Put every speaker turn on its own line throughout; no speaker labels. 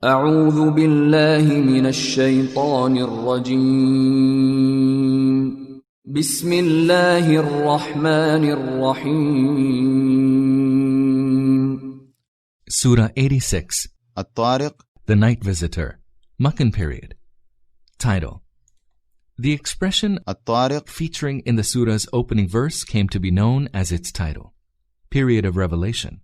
أعوذ بالله من الشيطان الرجيم بسم الله الرحمن الرحيم
Surah 86,
Tariq,
The Night Visitor, Meccan period. Title: The expression
Tariq,
featuring in the surah's opening verse came to be known as its title. Period of revelation.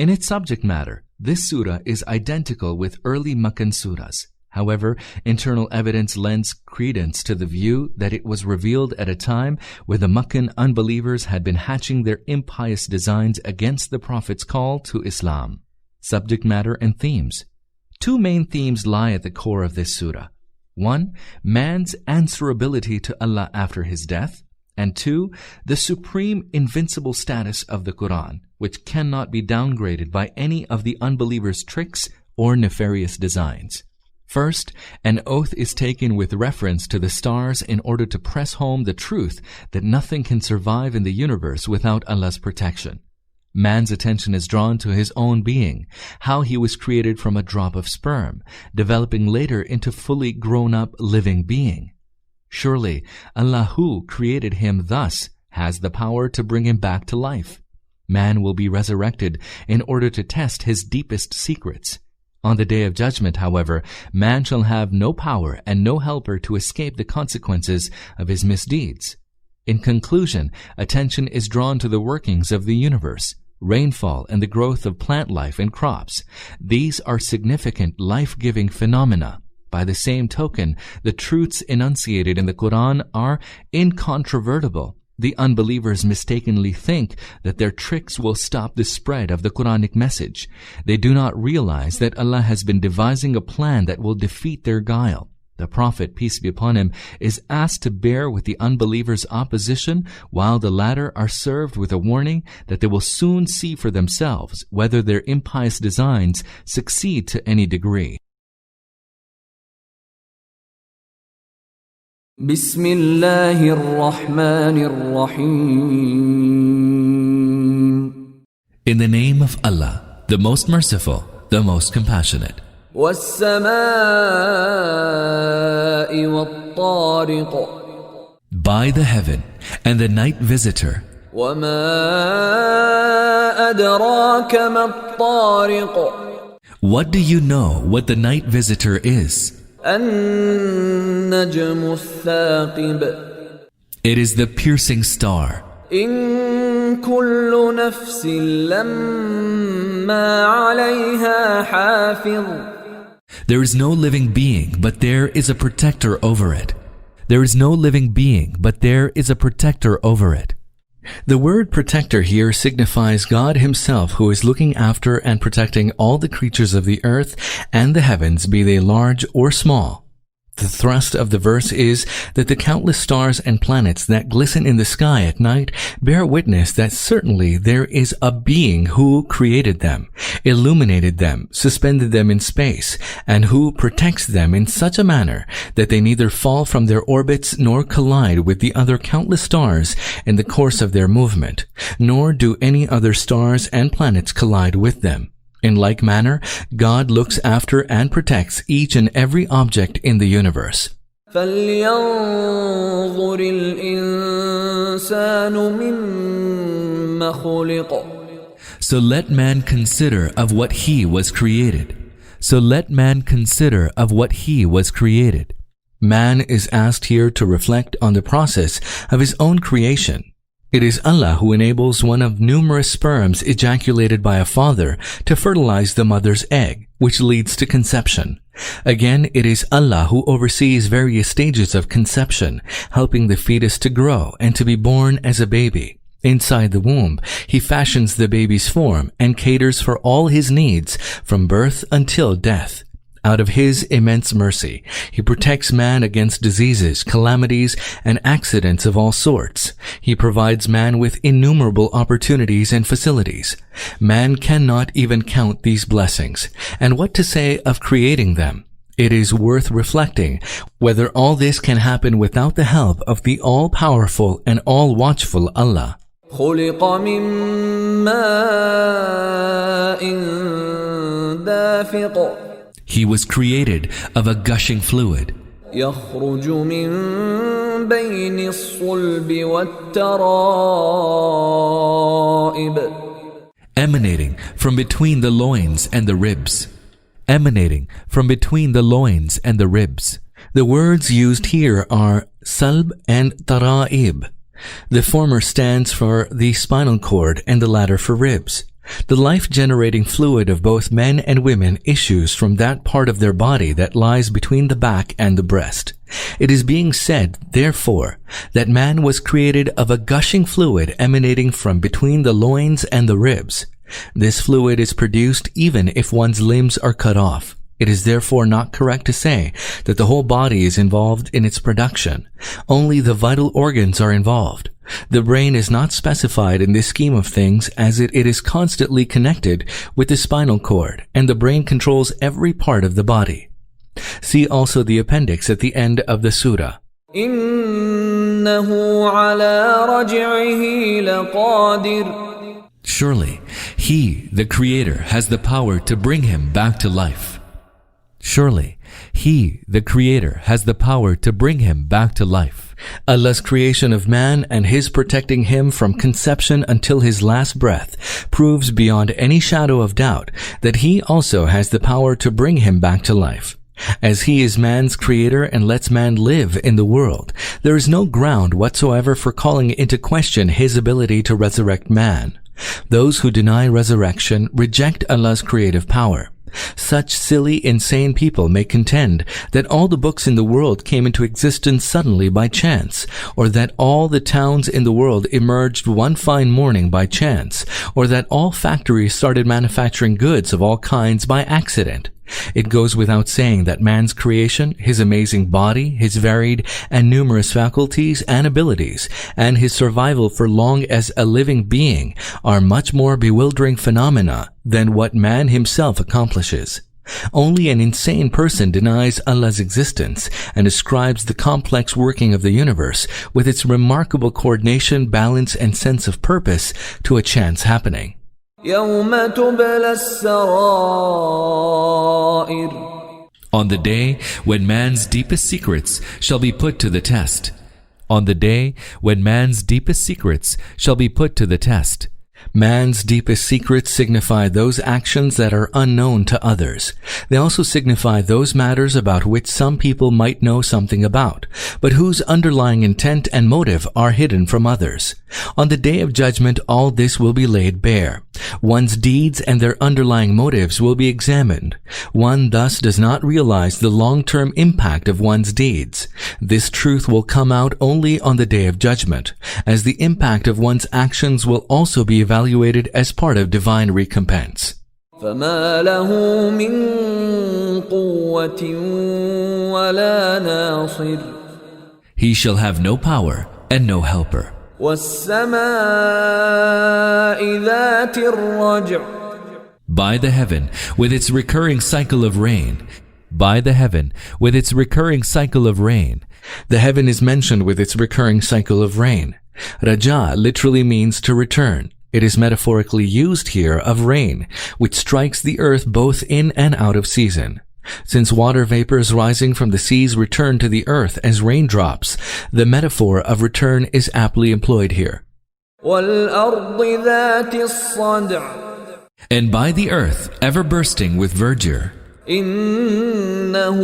In its subject matter, this surah is identical with early Meccan surahs. However, internal evidence lends credence to the view that it was revealed at a time where the Meccan unbelievers had been hatching their impious designs against the Prophet's call to Islam. Subject matter and themes. Two main themes lie at the core of this surah. One, man's answerability to Allah after his death. And two, the supreme invincible status of the Quran, which cannot be downgraded by any of the unbelievers' tricks or nefarious designs. First, an oath is taken with reference to the stars in order to press home the truth that nothing can survive in the universe without Allah's protection. Man's attention is drawn to his own being, how he was created from a drop of sperm, developing later into fully grown-up living being. Surely, Allah who created him thus has the power to bring him back to life. Man will be resurrected in order to test his deepest secrets. On the Day of Judgment, however, man shall have no power and no helper to escape the consequences of his misdeeds. In conclusion, attention is drawn to the workings of the universe, rainfall and the growth of plant life and crops. These are significant life-giving phenomena. By the same token, the truths enunciated in the Quran are incontrovertible. The unbelievers mistakenly think that their tricks will stop the spread of the Quranic message. They do not realize that Allah has been devising a plan that will defeat their guile. The Prophet, peace be upon him, is asked to bear with the unbelievers' opposition, while the latter are served with a warning that they will soon see for themselves whether their impious designs succeed to any degree.
بسم الله الرحمن الرحيم
In the name of Allah, the most merciful, the most compassionate.
والسماء والطارق
By the heaven and the night visitor.
وما أدراك ما الطارق
What do you know what the night visitor is?
النجم الثاقب
It is the piercing star.
إن كل نفس لما عليها حافظ
There is no living being, but there is a protector over it. There is no living being, but there is a protector over it. The word protector here signifies God himself, who is looking after and protecting all the creatures of the earth and the heavens, be they large or small. The thrust of the verse is that the countless stars and planets that glisten in the sky at night bear witness that certainly there is a being who created them, illuminated them, suspended them in space, and who protects them in such a manner that they neither fall from their orbits nor collide with the other countless stars in the course of their movement, nor do any other stars and planets collide with them. In like manner, God looks after and protects each and every object in the universe.
فلينظر الإنسان مما خلق
So let man consider of what he was created. So let man consider of what he was created. Man is asked here to reflect on the process of his own creation. It is Allah who enables one of numerous sperms ejaculated by a father to fertilize the mother's egg, which leads to conception. Again, it is Allah who oversees various stages of conception, helping the fetus to grow and to be born as a baby. Inside the womb, he fashions the baby's form and caters for all his needs from birth until death. Out of his immense mercy, he protects man against diseases, calamities, and accidents of all sorts. He provides man with innumerable opportunities and facilities. Man cannot even count these blessings. And what to say of creating them? It is worth reflecting whether all this can happen without the help of the all-powerful and all-watchful Allah.
خلق من ماء دافق
He was created of a gushing fluid,
يخرج من بين الصلب والترائب
emanating from between the loins and the ribs. Emanating from between the loins and the ribs. The words used here are salb and tara'ib. The former stands for the spinal cord and the latter for ribs. The life-generating fluid of both men and women issues from that part of their body that lies between the back and the breast. It is being said, therefore, that man was created of a gushing fluid emanating from between the loins and the ribs. This fluid is produced even if one's limbs are cut off. It is therefore not correct to say that the whole body is involved in its production. Only the vital organs are involved. The brain is not specified in this scheme of things, as it is constantly connected with the spinal cord, and the brain controls every part of the body. See also the appendix at the end of the surah.
إنه على رجعه لقادر.
Surely, He, the Creator, has the power to bring him back to life. Surely, He, the Creator, has the power to bring him back to life. Allah's creation of man and His protecting him from conception until his last breath proves beyond any shadow of doubt that He also has the power to bring him back to life. As He is man's creator and lets man live in the world, there is no ground whatsoever for calling into question His ability to resurrect man. Those who deny resurrection reject Allah's creative power. Such silly, insane people may contend that all the books in the world came into existence suddenly by chance, or that all the towns in the world emerged one fine morning by chance, or that all factories started manufacturing goods of all kinds by accident. It goes without saying that man's creation, his amazing body, his varied and numerous faculties and abilities, and his survival for long as a living being are much more bewildering phenomena than what man himself accomplishes. Only an insane person denies Allah's existence and ascribes the complex working of the universe with its remarkable coordination, balance, and sense of purpose to a chance happening.
يوم تبلى السرائر.
On the day when man's deepest secrets shall be put to the test. On the day when man's deepest secrets shall be put to the test. Man's deepest secrets signify those actions that are unknown to others. They also signify those matters about which some people might know something about, but whose underlying intent and motive are hidden from others. On the day of judgment, all this will be laid bare. One's deeds and their underlying motives will be examined. One thus does not realize the long-term impact of one's deeds. This truth will come out only on the day of judgment, as the impact of one's actions will also be evaluated as part of divine recompense.
فما له من قوة ولا ناصر.
He shall have no power and no helper.
والسماء ذات الرجع.
By the heaven, with its recurring cycle of rain. By the heaven, with its recurring cycle of rain. The heaven is mentioned with its recurring cycle of rain. Raja literally means to return. It is metaphorically used here of rain, which strikes the earth both in and out of season. Since water vapors rising from the seas return to the earth as raindrops, the metaphor of return is aptly employed here.
وَالْأَرْضِ ذَاتِ الصَّدْعِ.
And by the earth ever bursting with verdure.
إِنَّهُ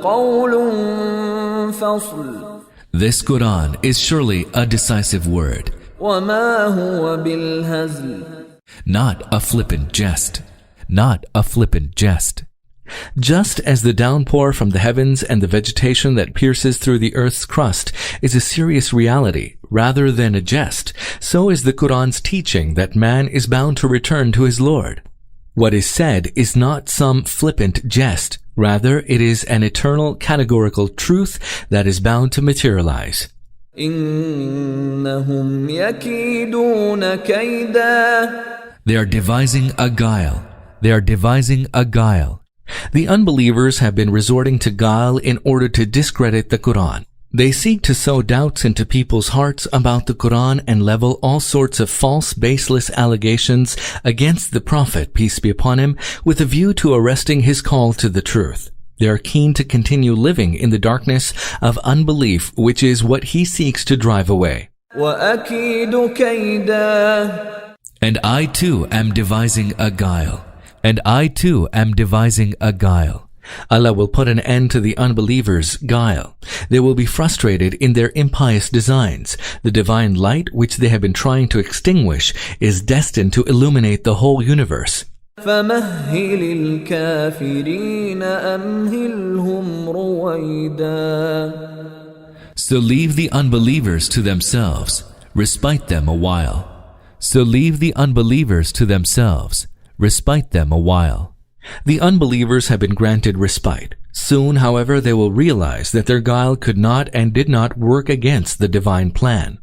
لَقَوْلٌ فَصْلٌ.
This Quran is surely a decisive word.
وَمَا هُوَ بِالْهَزْلِ.
Not a flippant jest. Not a flippant jest. Just as the downpour from the heavens and the vegetation that pierces through the earth's crust is a serious reality rather than a jest, so is the Quran's teaching that man is bound to return to his Lord. What is said is not some flippant jest. Rather, it is an eternal categorical truth that is bound to materialize.
إِنَّهُمْ يَكِيدُونَ كَيْدًا.
They are devising a guile. They are devising a guile. The unbelievers have been resorting to guile in order to discredit the Quran. They seek to sow doubts into people's hearts about the Quran and level all sorts of false, baseless allegations against the Prophet, peace be upon him, with a view to arresting his call to the truth. They are keen to continue living in the darkness of unbelief, which is what he seeks to drive away.
وَأَكِيدُ كَيْدًا.
And I too am devising a guile. And I too am devising a guile. Allah will put an end to the unbelievers' guile. They will be frustrated in their impious designs. The divine light which they have been trying to extinguish is destined to illuminate the whole universe.
فَمَهِّلِ الْكَافِرِينَ أَمْهِلْهُمْ رُوَيْدًا.
So leave the unbelievers to themselves. Respite them a while. So leave the unbelievers to themselves. Respite them a while. The unbelievers have been granted respite. Soon, however, they will realize that their guile could not and did not work against the divine plan.